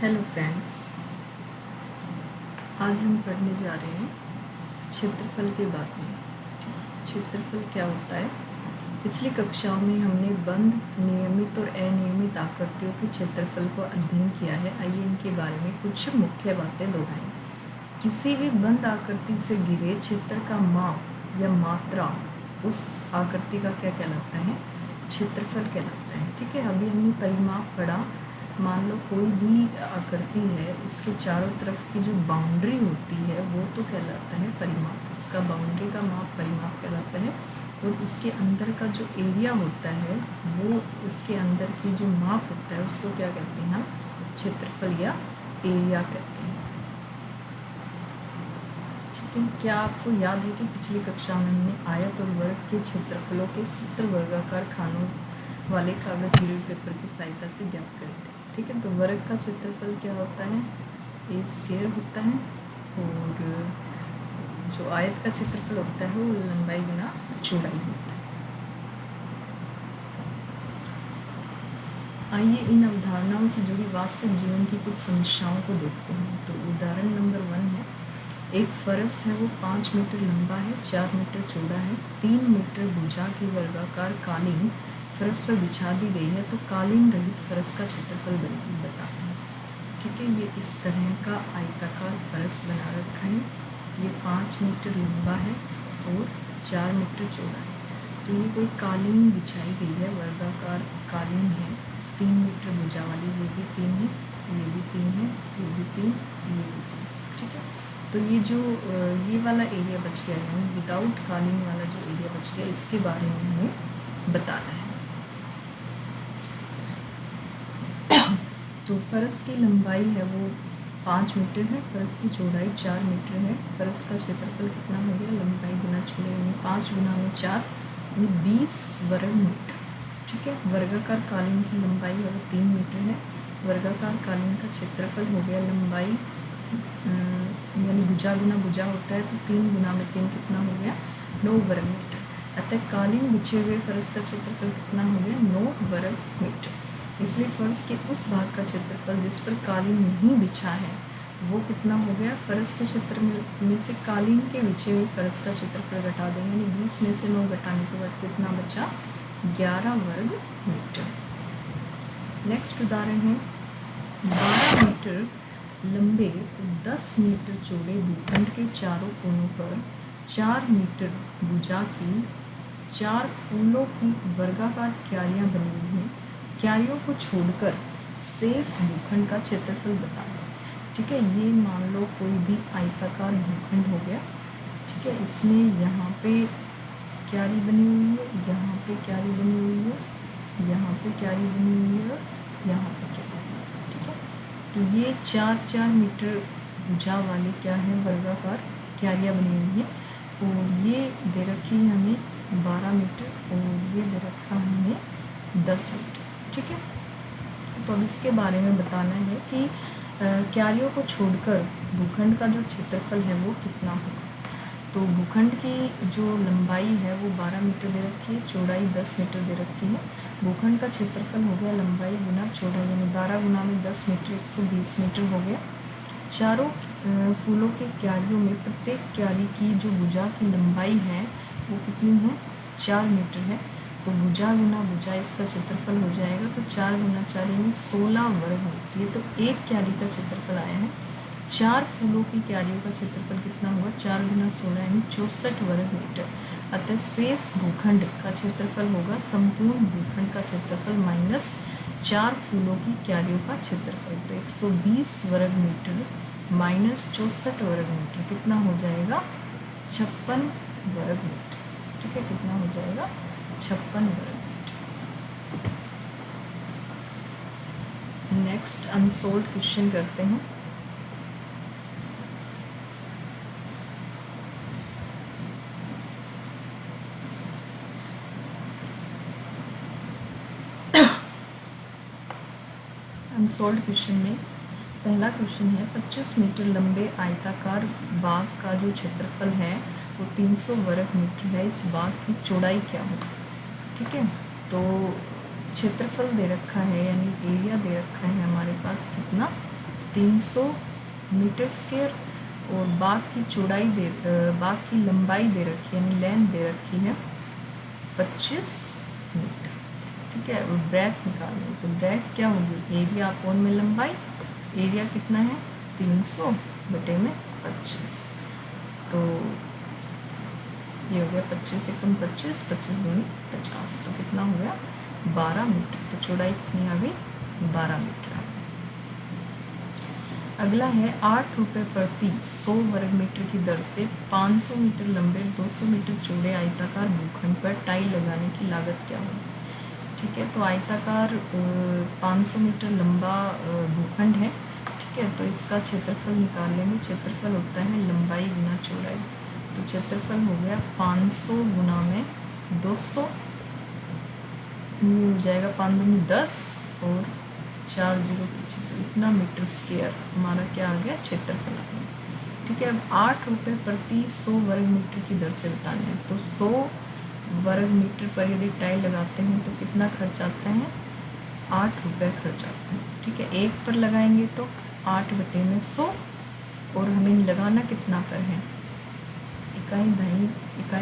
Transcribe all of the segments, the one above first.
Hello friends, आज हम पढ़ने जा रहे हैं क्षेत्रफल के बारे में। क्षेत्रफल क्या होता है? पिछली कक्षाओं में हमने बंद, नियमित और अनियमित आकृतियों के क्षेत्रफल को अध्ययन किया है। आइए इनके बारे में कुछ मुख्य बातें दोहराएं। किसी भी बंद आकृति से घिरे क्षेत्र का माप या मात्रा उस आकृति का क्या कहलाता है? क्षेत्रफल कहलाता है। ठीक है, अभी हमने परिमाप पढ़ा। मान लो कोई भी आकृति है, इसके चारों तरफ की जो बाउंड्री होती है वो तो कहलाता है परिमाप। उसका बाउंड्री का माप परिमाप कहलाता है। और इसके अंदर का जो एरिया होता है वो उसके अंदर की जो माप होता है उसको क्या कहते हैं? हम क्षेत्रफल या एरिया कहते हैं। ठीक है, क्या आपको याद है कि पिछली कक्षा में हमने आयत और वर्ग के क्षेत्रफलों के सूत्र वर्गाकार खानों वाले कागज हीरो पेपर की सहायता से ज्ञात करे थे। ठीक है, तो वर्ग का क्षेत्रफल क्या होता है? ए स्क्वायर होता है। और जो आयत का क्षेत्रफल होता है वो लंबाई गुना चौड़ाई होता है। आइए इन अवधारणाओं से जुड़ी वास्तविक जीवन की कुछ समस्याओं को देखते हैं। तो उदाहरण नंबर 1 है, एक फरस है, वो 5 मीटर लंबा है, 4 मीटर चौड़ा है, 3 मीटर भुजा की वर्गाकार कालीन फरस पर बिछा दी गई है, तो कालीन रहित फरस का क्षेत्रफल बताते हैं। ठीक है, ये इस तरह का आयताकार फरस बना रखा है। ये 5 मीटर लंबा है और 4 मीटर चौड़ा है। तो ये कोई कालीन बिछाई गई है, वर्गाकार कालीन है, 3 मीटर भुजा वाली। ये भी 3 है, ये भी 3 है, ये भी 3, ये भी 3। ठीक है, तो ये जो ये वाला एरिया बच गया है, विदाउट कालीन वाला जो एरिया बच गया, इसके बारे में हमें बताना है। तो फरस की लंबाई है वो 5 मीटर है, फरस की चौड़ाई 4 मीटर है। फरस का क्षेत्रफल कितना हो गया? लंबाई गुना चौड़ाई यानी 5 गुना में 4 यानी 20 वर्ग मीटर। ठीक है, वर्गाकार कालीन की लंबाई है वो 3 मीटर है। वर्गाकार कालीन का क्षेत्रफल हो गया लंबाई यानी भुजा गुना भुजा होता है, तो 3 गुना में 3 कितना हो गया? 9 वर्ग मीटर। अतः कालीन बिछे हुए फरस का क्षेत्रफल कितना हो गया? 9 वर्ग मीटर। इसलिए फर्श के उस भाग का क्षेत्रफल जिस पर कालीन नहीं बिछा है वो कितना हो गया? फर्श के क्षेत्र में से कालीन के बिछे हुए फर्श का क्षेत्रफल घटा देंगे, यानी 20 में से 9 घटाने के बाद कितना बचा? 11 वर्ग मीटर। नेक्स्ट उदाहरण है, 12 मीटर लंबे 10 मीटर चौड़े भूखंड के चारों कोनों पर 4 मीटर भुजा की 4 फूलों की वर्गाकार क्यारियाँ बनी हुई हैं। क्यारियों को छोड़कर शेष भूखंड का क्षेत्रफल बताएं। ठीक है, ये मान लो कोई भी आयताकार भूखंड हो गया। ठीक है, इसमें यहाँ पे क्यारी बनी हुई है, यहाँ पे क्यारी बनी हुई है, यहाँ पे क्यारी बनी हुई है, यहाँ पे क्यारी बनी हुई है। ठीक है, तो ये 4-4 मीटर भुजा वाली क्या है? वर्गाकार क्यारियाँ बनी हुई है। और ये दे रखी है हमें 12 मीटर और ये दे रखा है हमें 10 मीटर। ठीक है, तो अब इसके बारे में बताना है कि क्यारियों को छोड़कर भूखंड का जो क्षेत्रफल है वो कितना होगा। तो भूखंड की जो लंबाई है वो 12 मीटर दे रखी है, चौड़ाई 10 मीटर दे रखी है। भूखंड का क्षेत्रफल हो गया लंबाई गुना चौड़ाई, यानी 12 गुना में 10 मीटर 120 मीटर हो गया। चारों फूलों के क्यारियों में प्रत्येक क्यारी की जो भुजा की लंबाई है वो कितनी है? 4 मीटर है। तो भुजा गुना भुजा इसका क्षेत्रफल हो जाएगा, तो 4 गुना 4 यानी 16 वर्ग मीटर। ये तो एक क्यारी का क्षेत्रफल आया है। 4 फूलों की क्यारियों का क्षेत्रफल कितना होगा? 4 गुना 16 यानी 64 वर्ग मीटर। अतः शेष भूखंड का क्षेत्रफल होगा संपूर्ण भूखंड का क्षेत्रफल माइनस 4 फूलों की क्यारियों का क्षेत्रफल। तो 120 वर्ग मीटर माइनस 64 वर्ग मीटर कितना हो जाएगा? 56 वर्ग मीटर। ठीक है, कितना हो जाएगा? 56 वर्ग मीटर। नेक्स्ट अनसोल्व क्वेश्चन करते हैं। अनसोल्व क्वेश्चन में पहला क्वेश्चन है, 25 मीटर लंबे आयताकार बाग का जो क्षेत्रफल है वो 300 वर्ग मीटर है। इस बाग की चौड़ाई क्या होगी? ठीक है, तो क्षेत्रफल दे रखा है यानी एरिया दे रखा है हमारे पास कितना? 300 मीटर स्क्वायर और बाग की चौड़ाई बाग की लंबाई दे रखी है, यानी लेंथ दे रखी है 25 मीटर। ठीक है, और ब्रेथ निकालनी, तो ब्रेथ क्या होगी, एरिया अपॉन में लंबाई। एरिया कितना है 300 बटे में 25, तो ये हो गया 25 एकम 25, 25 दूनी 50, तो कितना हो गया 12 मीटर। तो चौड़ाई कितनी आ गई 12 मीटर आ गई। अगला है 8 रुपये प्रति 100 वर्ग मीटर की दर से 500 मीटर लंबे 200 मीटर चौड़े आयताकार भूखंड पर टाइल लगाने की लागत क्या होगी। ठीक है, तो आयताकार 500 मीटर लंबा भूखंड है। ठीक है, तो इसका क्षेत्रफल निकाल लेंगे। क्षेत्रफल होता है लंबाई गुना चौड़ाई, तो क्षेत्रफल हो गया 500 गुना में 200, ये हो जाएगा 5 दूनी 10 और 4 जीरो पीछे, तो इतना मीटर स्क्वायर हमारा क्या आ गया क्षेत्रफल आ गया। ठीक है, अब 8 रुपये प्रति 100 वर्ग मीटर की दर से बताना है, तो 100 वर्ग मीटर पर यदि टाइल लगाते हैं तो कितना खर्च आता है 8 रुपये खर्च आता है। ठीक है, एक पर लगाएंगे तो 8 बटे में 100, और हमें लगाना कितना पर है इकाई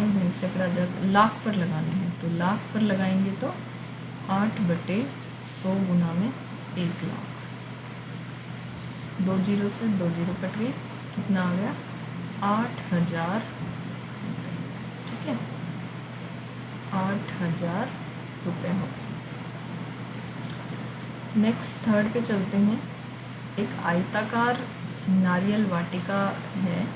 दही सैकड़ा जब लाख पर लगाने हैं, तो लाख पर लगाएंगे तो 8 बटे 100 गुना में 1 लाख, 2 जीरो से 2 जीरो कट गई, कितना आ गया 8000। ठीक है, 8000 रुपये हो। नेक्स्ट थर्ड पे चलते हैं। एक आयताकार नारियल वाटिका है,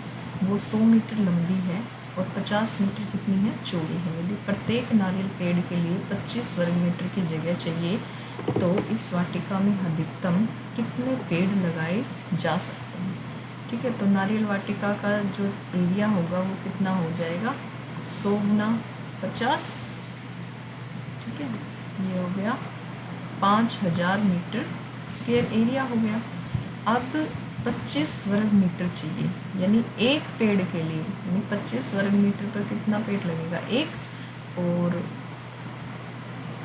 वो 100 मीटर लंबी है और 50 मीटर कितनी है चौड़ी है। यदि प्रत्येक नारियल पेड़ के लिए 25 वर्ग मीटर की जगह चाहिए तो इस वाटिका में अधिकतम कितने पेड़ लगाए जा सकते हैं। ठीक है, तो नारियल वाटिका का जो एरिया होगा वो कितना हो जाएगा 100 गुना 50। ठीक है, ये हो गया 5000 मीटर स्क्वायर एरिया हो गया। अब 25 वर्ग मीटर चाहिए, यानी एक पेड़ के लिए, यानी 25 वर्ग मीटर पर कितना पेड़ लगेगा एक, और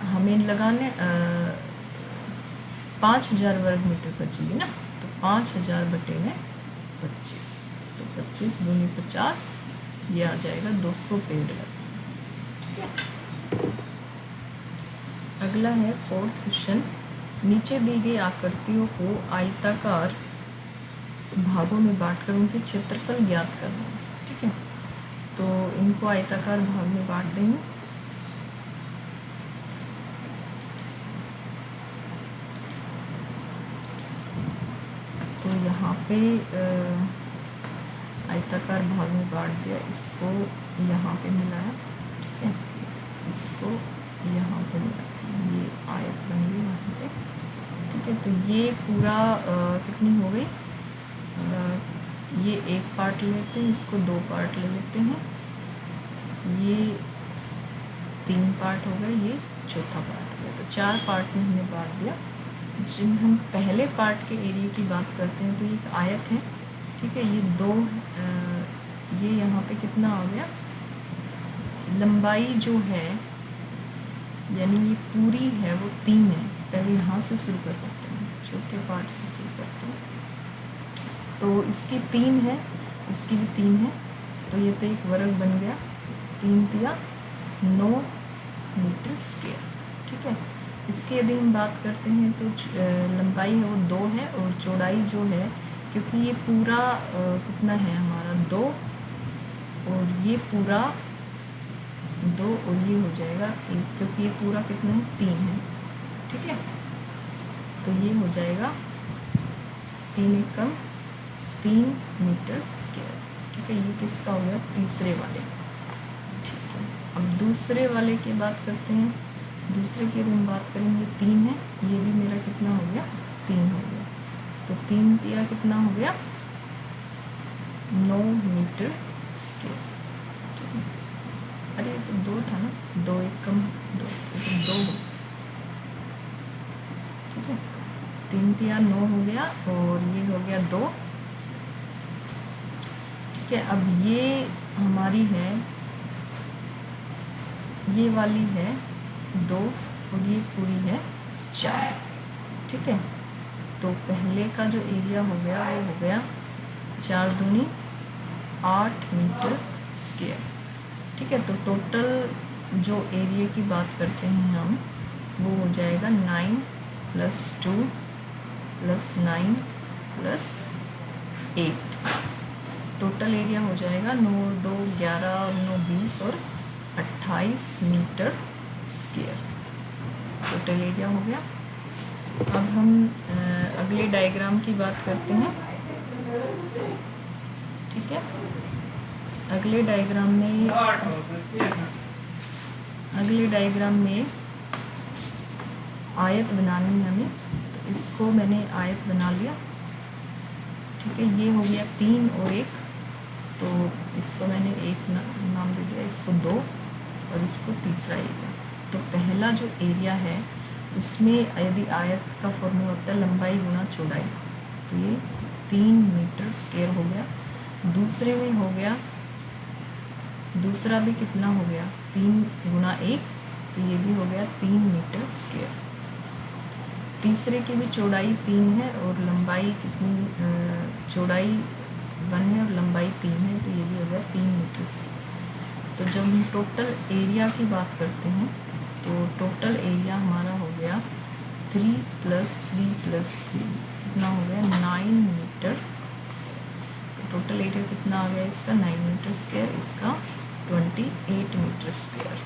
हमें लगाने 5000 वर्ग मीटर पर चाहिए ना, तो 5000 बटे में 25, तो 25 दूनी 50, ये आ जाएगा 200 पेड़ लगे। ठीक है, अगला है 4th क्वेश्चन। नीचे दी गई आकृतियों को आयताकार भागों में बांटकर उनके क्षेत्रफल ज्ञात करना है। ठीक है, तो इनको आयताकार भाग में बांट देंगे। तो यहाँ पे आयताकार भाग में बांट दिया, इसको यहाँ पे मिलाया। ठीक है, इसको यहाँ पे मिला दिया, ये आयत बन गई यहाँ पे। ठीक है, तो ये पूरा कितनी हो गई, ये एक पार्ट लेते हैं, इसको 2 पार्ट ले लेते हैं, ये 3 पार्ट हो गए, ये चौथा पार्ट हो गया, तो 4 पार्ट में हमने बांट दिया। जब हम पहले पार्ट के एरिया की बात करते हैं तो ये एक आयत है। ठीक है, ये 2 ये यहाँ पे कितना आ गया, लंबाई जो है यानी ये पूरी है वो 3 है। पहले यहाँ से शुरू करते हैं, चौथे पार्ट से शुरू करते हैं, तो इसकी 3 है, इसकी भी 3 है, तो ये तो एक वर्ग बन गया, 3 तिया 9 मीटर स्क्वायर। ठीक है, इसकी यदि हम बात करते हैं तो लंबाई है वो 2 है, और चौड़ाई जो है, क्योंकि ये पूरा कितना है हमारा 2, और ये पूरा 2, और ये हो जाएगा 1, क्योंकि ये पूरा कितना है 3 है। ठीक है, तो ये हो जाएगा 3 एकम 3 मीटर स्क्वायर। ठीक है, ये किसका हो गया तीसरे वाले का। ठीक है, अब दूसरे वाले की बात करते हैं। दूसरे की हम बात करेंगे 3 है, ये भी मेरा कितना हो गया 3 हो गया, तो 3 तिया कितना हो गया 9 मीटर स्क्वायर। ठीक है, अरे ये तो 2 था ना, 2 एकम 2, तो 2 हो। ठीक है, 3 तिया 9 हो गया, और ये हो गया 2। ठीक है, अब ये हमारी है, ये वाली है 2, और ये पूरी है 4। ठीक है, तो पहले का जो एरिया हो गया वो हो गया 4 दूनी 8 मीटर स्क्वायर। ठीक है, तो टोटल जो एरिया की बात करते हैं हम, वो हो जाएगा 9 + 2 + 9 + 8। टोटल एरिया हो जाएगा 9 2 11 और 9 20 और 28 मीटर स्क्वायर। टोटल एरिया हो गया। अब हम अगले डायग्राम की बात करते हैं। ठीक है, अगले डायग्राम में आयत बनानी है हमें, तो इसको मैंने आयत बना लिया। ठीक है, ये हो गया 3 और 1, तो इसको मैंने 1 नाम दे दिया, इसको 2 और इसको तीसरा एरिया। तो पहला जो एरिया है उसमें यदि आयत का फॉर्मूला होता है लंबाई गुना चौड़ाई, तो ये 3 मीटर स्क्वायर हो गया। दूसरे में हो गया, दूसरा भी कितना हो गया 3 × 1, तो ये भी हो गया 3 मीटर स्क्वायर। तीसरे की भी चौड़ाई 3 है और लंबाई कितनी, चौड़ाई 1 है और लंबाई 3 है, तो ये भी हो गया 3 मीटर स्क्वायर। तो जब हम टोटल एरिया की बात करते हैं तो टोटल एरिया हमारा हो गया 3 + 3 + 3 कितना हो गया 9 मीटर। तो टोटल एरिया कितना आ गया इसका 9 मीटर स्क्वायर, इसका 28 मीटर स्क्वायर।